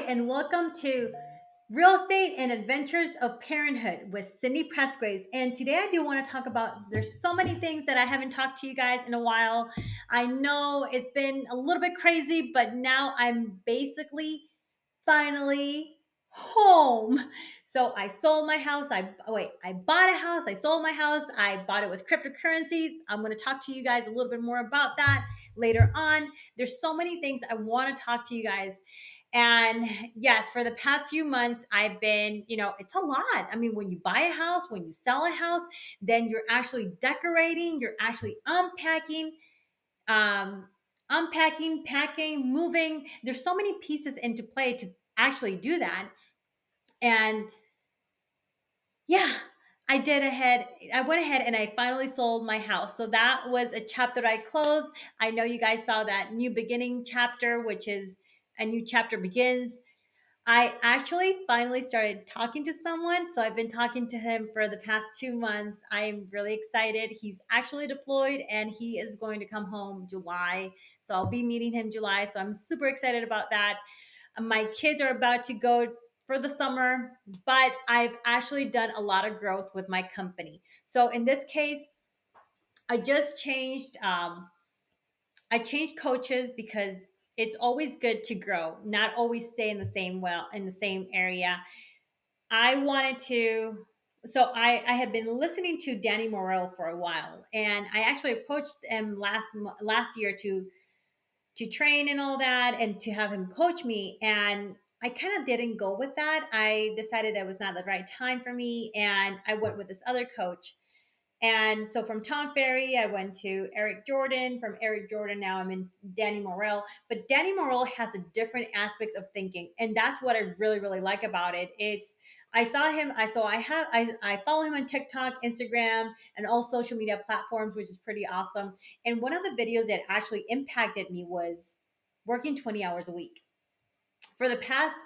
and welcome to Real Estate and Adventures of Parenthood with Cindy Presgraves. And today I do want to talk about there's so many things that I haven't talked to you guys in a while. I know it's been a little bit crazy, but now I'm basically finally home. So I sold my house. I bought a house. I sold my house. I bought it with cryptocurrency. I'm going to talk to you guys a little bit more about that later on. There's so many things I want to talk to you guys. And yes, for the past few months, I've been, it's a lot. I mean, when you buy a house, when you sell a house, then you're actually decorating, you're actually um, unpacking, packing, moving. There's so many pieces into play to actually do that. And yeah, I went ahead and I finally sold my house. So that was a chapter I closed. I know you guys saw that new beginning chapter, which is a new chapter begins. I actually finally started talking to someone. So I've been talking to him for the past 2 months. I'm really excited. He's actually deployed and he is going to come home July. So I'll be meeting him July. So I'm super excited about that. My kids are about to go for the summer, but I've actually done a lot of growth with my company. So in this case, I just changed. I changed coaches because it's always good to grow, not always stay in the same in the same area. I wanted to. So I had been listening to Danny Morell for a while, and I actually approached him last year to train and all that and to have him coach me. And I kind of didn't go with that. I decided that was not the right time for me. And I went with this other coach. And so from Tom Ferry, I went to Eric Jordan. From Eric Jordan, now I'm in Danny Morell. But Danny Morell has a different aspect of thinking, and that's what I really, really like about it. It's I saw him. I follow him on TikTok, Instagram, and all social media platforms, which is pretty awesome. And one of the videos that actually impacted me was working 20 hours a week for the past,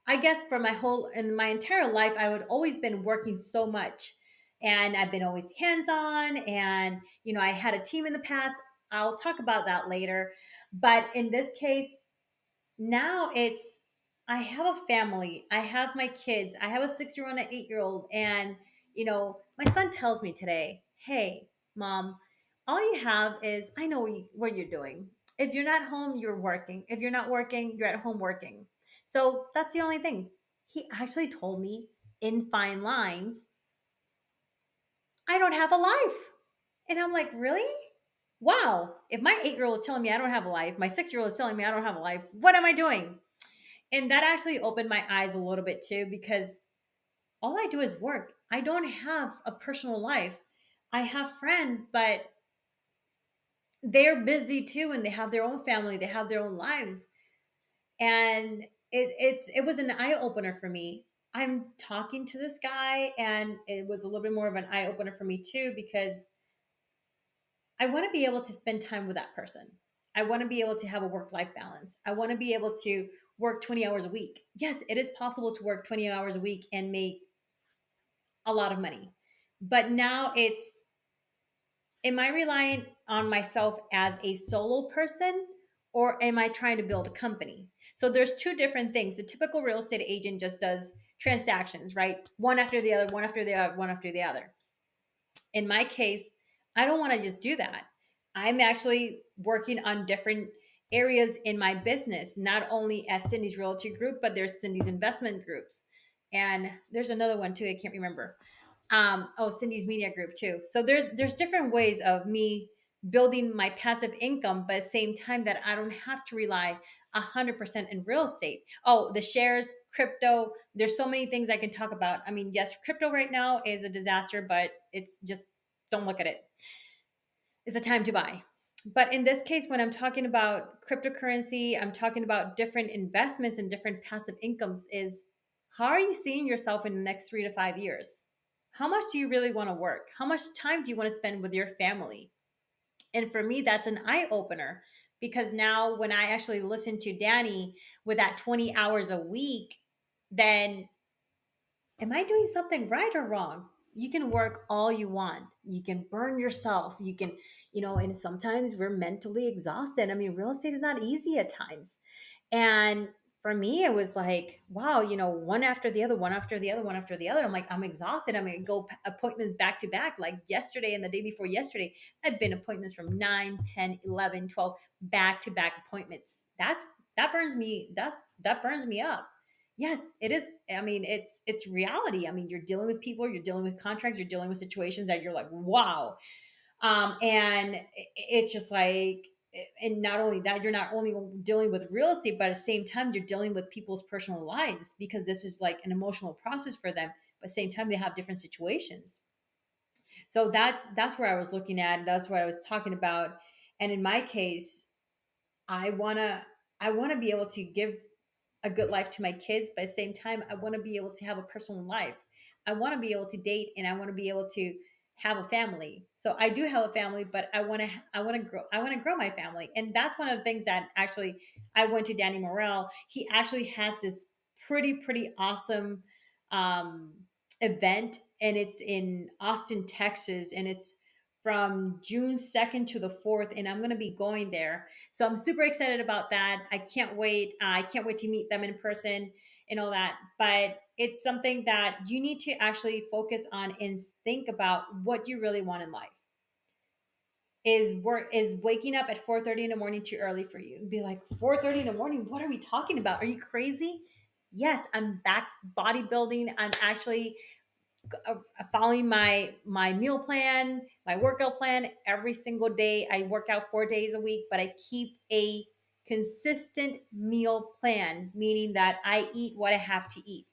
I guess, for my entire life, I would always been working so much, and I've been always hands on. And I had a team in the past. I'll talk about that later. But in this case, now it's I have a family. I have my kids. I have a 6-year-old and an 8-year-old, and my son tells me today, "Hey, mom, all you have is I know what you're doing. If you're not home, you're working. If you're not working, you're at home working. So that's the only thing." He actually told me in fine lines, "I don't have a life." And I'm like, "Really? Wow. If my 8-year-old is telling me I don't have a life, my 6-year-old is telling me I don't have a life, what am I doing?" And that actually opened my eyes a little bit too, because all I do is work. I don't have a personal life. I have friends, but they're busy too, and they have their own family, they have their own lives. And it was an eye opener for me. I'm talking to this guy, and it was a little bit more of an eye opener for me too, because I want to be able to spend time with that person. I want to be able to have a work life balance. I want to be able to work 20 hours a week. Yes, it is possible to work 20 hours a week and make a lot of money. But now am I relying on myself as a solo person, or am I trying to build a company? So there's two different things. The typical real estate agent just does transactions, right? One after the other, one after the other, one after the other. In my case, I don't want to just do that. I'm actually working on different areas in my business, not only as Cindy's Realty Group, but there's Cindy's investment groups. And there's another one too, I can't remember. Cindy's Media Group too. So there's different ways of me building my passive income, but at the same time that I don't have to rely 100% in real estate. Oh, the shares, crypto. There's so many things I can talk about. I mean, yes, crypto right now is a disaster, but it's just don't look at it. It's a time to buy. But in this case, when I'm talking about cryptocurrency, I'm talking about different investments and different passive incomes. Is how are you seeing yourself in the next 3 to 5 years? How much do you really want to work? How much time do you want to spend with your family? And for me, that's an eye opener, because now when I actually listen to Danny with that 20 hours a week, then am I doing something right or wrong? You can work all you want. You can burn yourself. You can, and sometimes we're mentally exhausted. I mean, real estate is not easy at times. And for me, it was like, wow, one after the other, one after the other, one after the other. I'm like, I'm exhausted. I'm going to go appointments back to back. Like yesterday and the day before yesterday, I've been appointments from 9, 10, 11, 12 back to back appointments. That burns me. That burns me up. Yes, it is. I mean, it's reality. I mean, you're dealing with people, you're dealing with contracts, you're dealing with situations that you're like, wow. And it's just like, and not only that, you're not only dealing with real estate, but at the same time, you're dealing with people's personal lives, because this is like an emotional process for them. But at the same time, they have different situations. So that's where I was looking at. That's what I was talking about. And in my case, I wanna I wanna be able to give a good life to my kids, but at the same time, I want to be able to have a personal life. I want to be able to date, and I want to be able to have a family. So I do have a family, but I want to grow my family. And that's one of the things that actually I went to Danny Morel. He actually has this pretty awesome um event, and it's in Austin, Texas, and it's from June 2nd to the 4th, and I'm going to be going there. So I'm super excited about that. I can't wait. I can't wait to meet them in person and all that. But it's something that you need to actually focus on and think about what you really want in life. Is waking up at 4:30 in the morning too early for you? Be like, 4:30 in the morning, what are we talking about? Are you crazy? Yes, I'm back bodybuilding. I'm actually following my meal plan, my workout plan every single day. I work out 4 days a week, but I keep a consistent meal plan, meaning that I eat what I have to eat,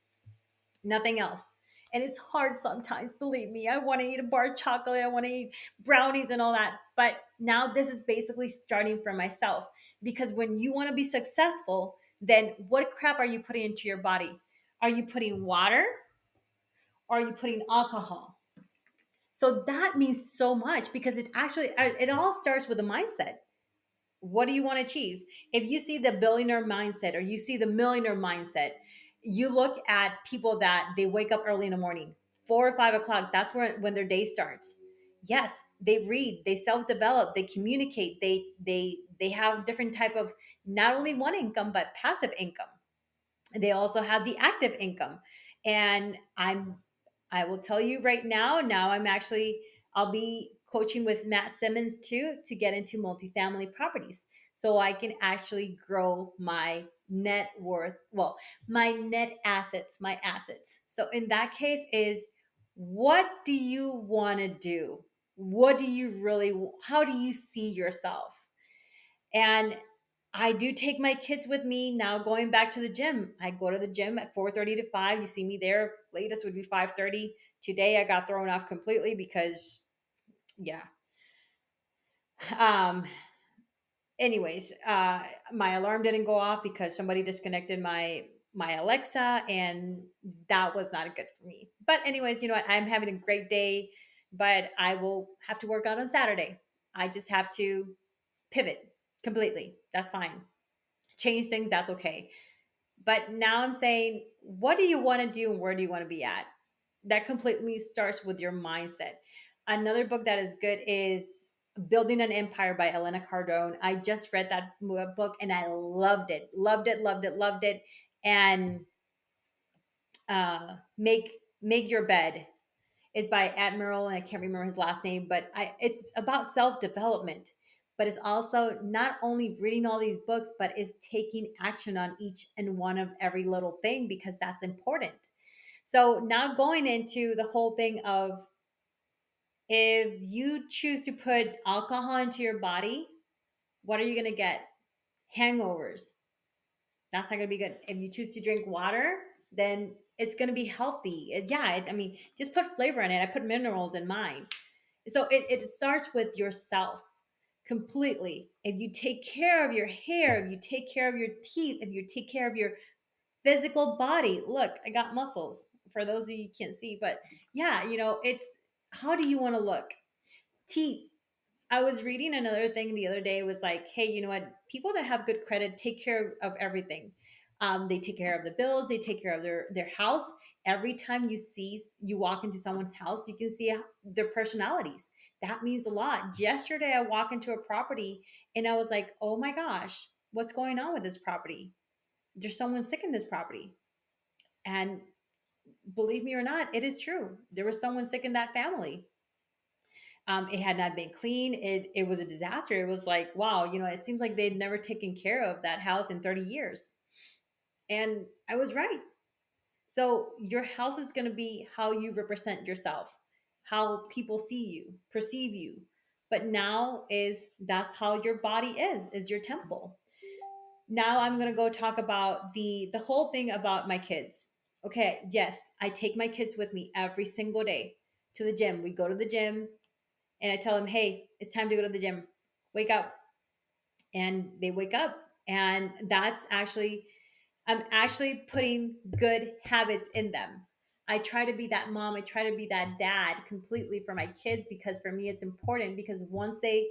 nothing else. And it's hard sometimes, believe me. I want to eat a bar of chocolate, I want to eat brownies and all that. But now this is basically starting for myself, because when you want to be successful, then what crap are you putting into your body? Are you putting water? Or are you putting alcohol? So that means so much, because it all starts with a mindset. What do you want to achieve? If you see the billionaire mindset or you see the millionaire mindset, you look at people that they wake up early in the morning, 4 or 5 o'clock. That's when their day starts. Yes, they read, they self-develop, they communicate, they have different type of, not only one income but passive income. They also have the active income. And I will tell you right now I'll be coaching with Matt Simmons too, to get into multifamily properties, so I can actually grow my net worth, well, my net assets, my assets. So in that case is, what do you want to do? What do you really, how do you see yourself? And I do take my kids with me now, going back to the gym. I go to the gym at 4:30 to 5. You see me there. Latest would be 5:30. Today I got thrown off completely because, yeah. Um anyways, my alarm didn't go off because somebody disconnected my Alexa, and that was not good for me. But anyways, you know what? I'm having a great day, but I will have to work out on Saturday. I just have to pivot completely. That's fine. Change things, that's okay. But now I'm saying, what do you want to do and where do you want to be at? That completely starts with your mindset. Another book that is good is Building an Empire by Elena Cardone. I just read that book and I loved it. Loved it, loved it, loved it. And Make Your Bed is by Admiral, and I can't remember his last name, but it's about self development. But it's also not only reading all these books, but it's taking action on each and one of every little thing, because that's important. So now going into the whole thing of, if you choose to put alcohol into your body, what are you going to get? Hangovers. That's not going to be good. If you choose to drink water, then it's going to be healthy. I mean, just put flavor in it. I put minerals in mine. So it starts with yourself completely. If you take care of your hair, if you take care of your teeth, if you take care of your physical body, look, I got muscles for those of you who can't see, but yeah, it's, how do you want to look? Teeth. I was reading another thing the other day, was like, hey, you know what? People that have good credit take care of everything. They take care of the bills. They take care of their house. Every time you walk into someone's house, you can see their personalities. That means a lot. Yesterday, I walked into a property and I was like, oh my gosh, what's going on with this property? there's someone sick in this property. And believe me or not, it is true. There was someone sick in that family. It had not been clean. It was a disaster. It was like, wow, it seems like they'd never taken care of that house in 30 years. And I was right. So your house is going to be how you represent yourself, how people see you, perceive you. But now is that's how your body is your temple. Now I'm going to go talk about the whole thing about my kids. Okay, yes, I take my kids with me every single day to the gym. We go to the gym and I tell them, "Hey, it's time to go to the gym. Wake up." And they wake up, and that's actually I'm actually putting good habits in them. I try to be that mom, I try to be that dad completely for my kids, because for me it's important, because once they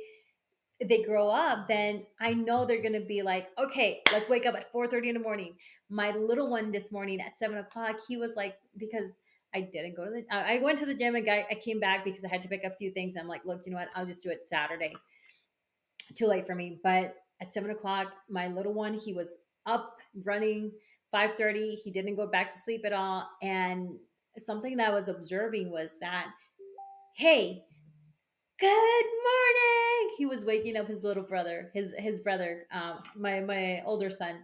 grow up, then I know they're going to be like, okay, let's wake up at 4:30 in the morning. My little one this morning at 7 o'clock, he was like, because I didn't go to I went to the gym and I came back because I had to pick up a few things. I'm like, look, you know what? I'll just do it Saturday. Too late for me. But at 7 o'clock, my little one, he was up running. 5:30, he didn't go back to sleep at all. And something that I was observing was that, hey, good morning. He was waking up his little brother, his brother, my older son.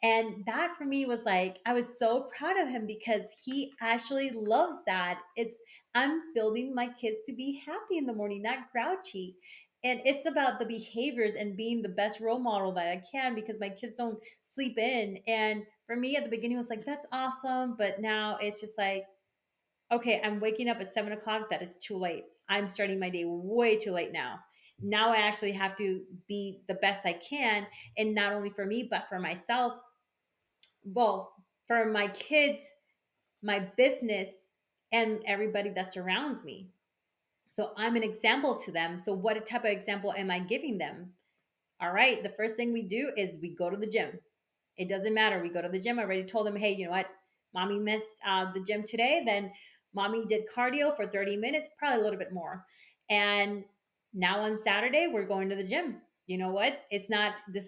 And that for me was like, I was so proud of him because he actually loves that. I'm building my kids to be happy in the morning, not grouchy. And it's about the behaviors and being the best role model that I can, because my kids don't sleep in. And for me at the beginning, it was like, that's awesome. But now it's just like, okay, I'm waking up at 7 o'clock. That is too late. I'm starting my day way too late now. Now I actually have to be the best I can. And not only for me, but for myself. Well, for my kids, my business, and everybody that surrounds me. So I'm an example to them. So, what type of example am I giving them? All right, the first thing we do is we go to the gym. It doesn't matter. We go to the gym. I already told them, hey, you know what? Mommy missed the gym today. Then mommy did cardio for 30 minutes, probably a little bit more. And now on Saturday, we're going to the gym. You know what? This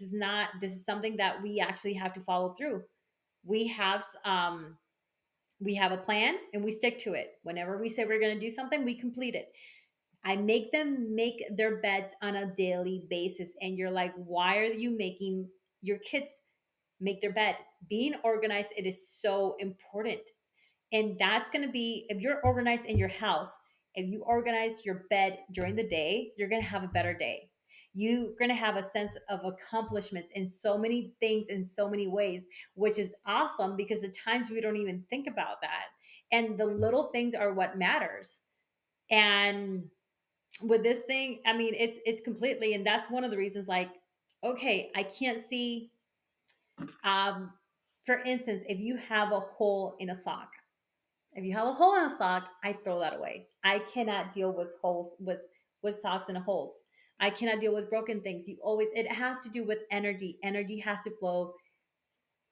is something that we actually have to follow through. We have, we have a plan and we stick to it. Whenever we say we're going to do something, we complete it. I make them make their beds on a daily basis. And you're like, why are you making your kids make their bed? Being organized, it is so important. And that's going to be, if you're organized in your house, if you organize your bed during the day, you're going to have a better day. You're going to have a sense of accomplishments in so many things, in so many ways, which is awesome, because at times we don't even think about that. And the little things are what matters. And with this thing, I mean, it's completely, and that's one of the reasons, like, okay, I can't see, um for instance, if you have a hole in a sock, if you have a hole in a sock, I throw that away. I cannot deal with holes, with socks and holes. I cannot deal with broken things. You always, it has to do with energy. Energy has to flow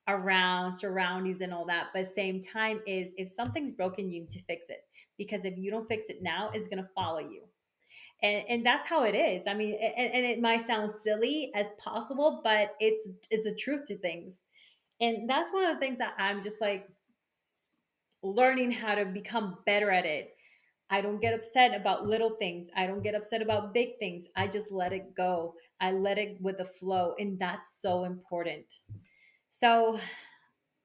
around surroundings and all that. But same time is, if something's broken, you need to fix it, because if you don't fix it now, it's going to follow you. And that's how it is. I mean, and it might sound silly as possible, but it's a truth to things. And that's one of the things that I'm just like learning how to become better at it. I don't get upset about little things. I don't get upset about big things. I just let it go. I let it with the flow. And that's so important. So,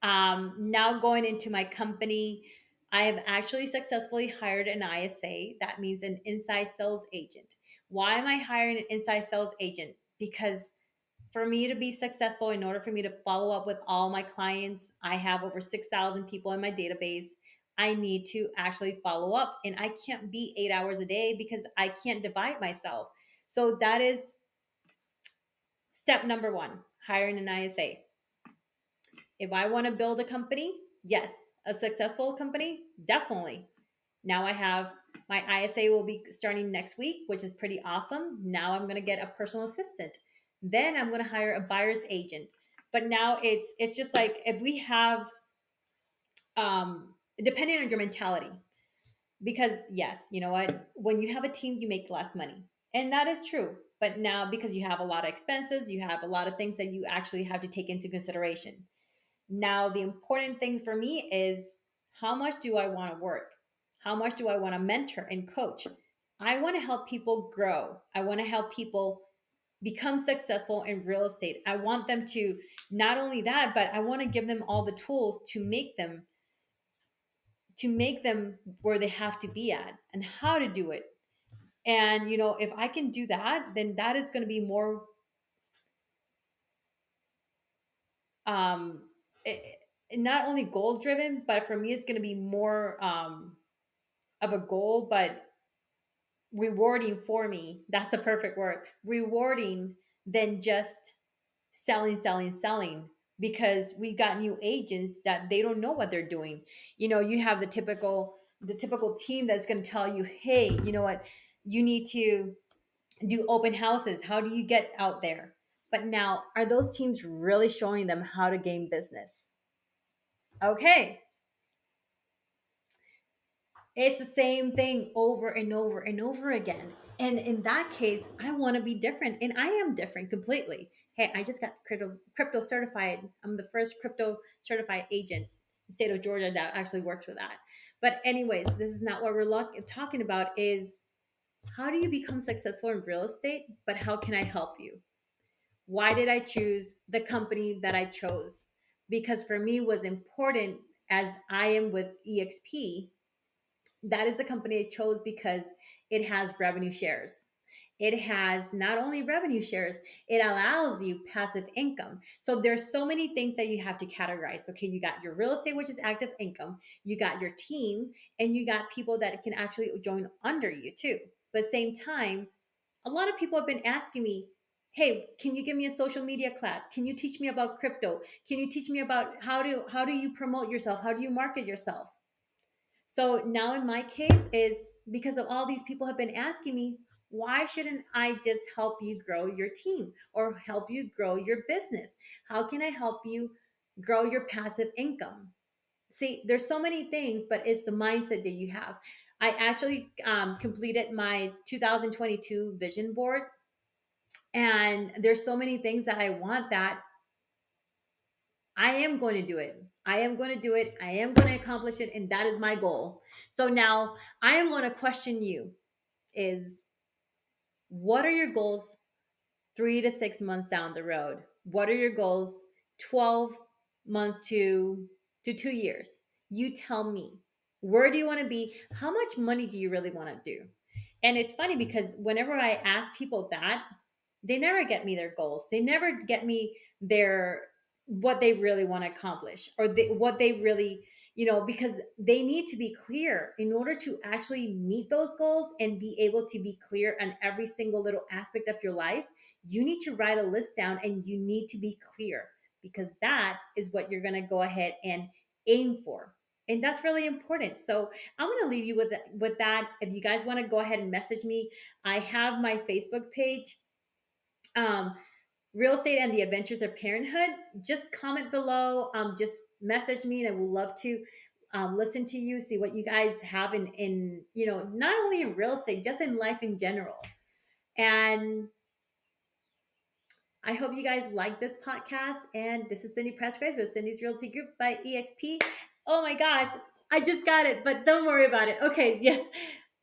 now going into my company, I have actually successfully hired an ISA. That means an inside sales agent. Why am I hiring an inside sales agent? Because for me to be successful, in order for me to follow up with all my clients, I have over 6,000 people in my database. I need to actually follow up, and I can't be 8 hours a day because I can't divide myself. So that is step number one, hiring an ISA. If I want to build a company, yes, a successful company, definitely. Now I have my ISA will be starting next week, which is pretty awesome. Now I'm going to get a personal assistant. Then I'm going to hire a buyer's agent. But now it's just like, if we have, depending on your mentality, because yes, you know what, when you have a team, you make less money. And that is true. But now, because you have a lot of expenses, you have a lot of things that you actually have to take into consideration. Now, the important thing for me is, how much do I want to work? How much do I want to mentor and coach? I want to help people grow. I want to help people become successful in real estate. I want them to, not only that, but I want to give them all the tools to make them where they have to be at and how to do it. And if I can do that, then that is going to be more um eh, not only goal driven, but for me it's going to be more of a goal, but rewarding for me. That's the perfect word. Rewarding than just selling, selling, selling. Because we got new agents that they don't know what they're doing. You have the typical team that's going to tell you, hey, you know what, you need to do open houses. How do you get out there? But now, are those teams really showing them how to gain business? Okay, it's the same thing over and over and over again. And in that case, I want to be different. And I am different completely. Hey, I just got crypto certified. I'm the first crypto certified agent in the state of Georgia that actually works with that. But anyways, this is not what we're talking about. Is how do you become successful in real estate? But how can I help you? Why did I choose the company that I chose? Because for me was important, as I am with EXP. That is the company I chose because it has revenue shares. It has not only revenue shares, it allows you passive income. So there's so many things that you have to categorize. Okay, you got your real estate, which is active income, you got your team, and you got people that can actually join under you too. But same time, a lot of people have been asking me, hey, can you give me a social media class? Can you teach me about crypto? Can you teach me about how do you promote yourself? How do you market yourself? So now in my case is because of all these people have been asking me, why shouldn't I just help you grow your team or help you grow your business? How can I help you grow your passive income? See, there's so many things, but it's the mindset that you have. I actually completed my 2022 vision board, and there's so many things that I want that I am going to do it. I am going to do it. I am going to accomplish it. And that is my goal. So now I am going to question you is, what are your goals 3 to 6 months down the road? What are your goals 12 months to 2 years? You tell me. Where do you want to be? How much money do you really want to do? And it's funny because whenever I ask people that, they never get me their goals. They never get me their what they really want to accomplish, or what they really, because they need to be clear in order to actually meet those goals and be able to be clear on every single little aspect of your life. You need to write a list down and you need to be clear, because that is what you're going to go ahead and aim for. And that's really important. So I'm going to leave you with that. If you guys want to go ahead and message me, I have my Facebook page, um, Real Estate and the Adventures of Parenthood. Just comment below, just message me, and I would love to listen to you, see what you guys have in not only in real estate, just in life in general. And I hope you guys like this podcast. And this is Cindy Presgraves with Cindy's Realty Group by EXP. Oh my gosh, I just got it, but don't worry about it. Okay, yes,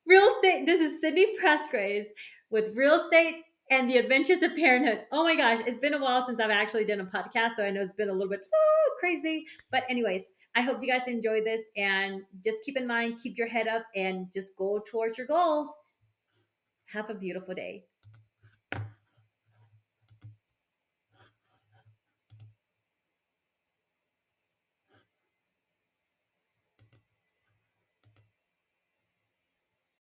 real estate. This is Cindy Presgraves with Real Estate and the Adventures of Parenthood. Oh my gosh, it's been a while since I've actually done a podcast, so I know it's been a little bit crazy. But anyways, I hope you guys enjoy this, and just keep in mind, keep your head up, and just go towards your goals. Have a beautiful day.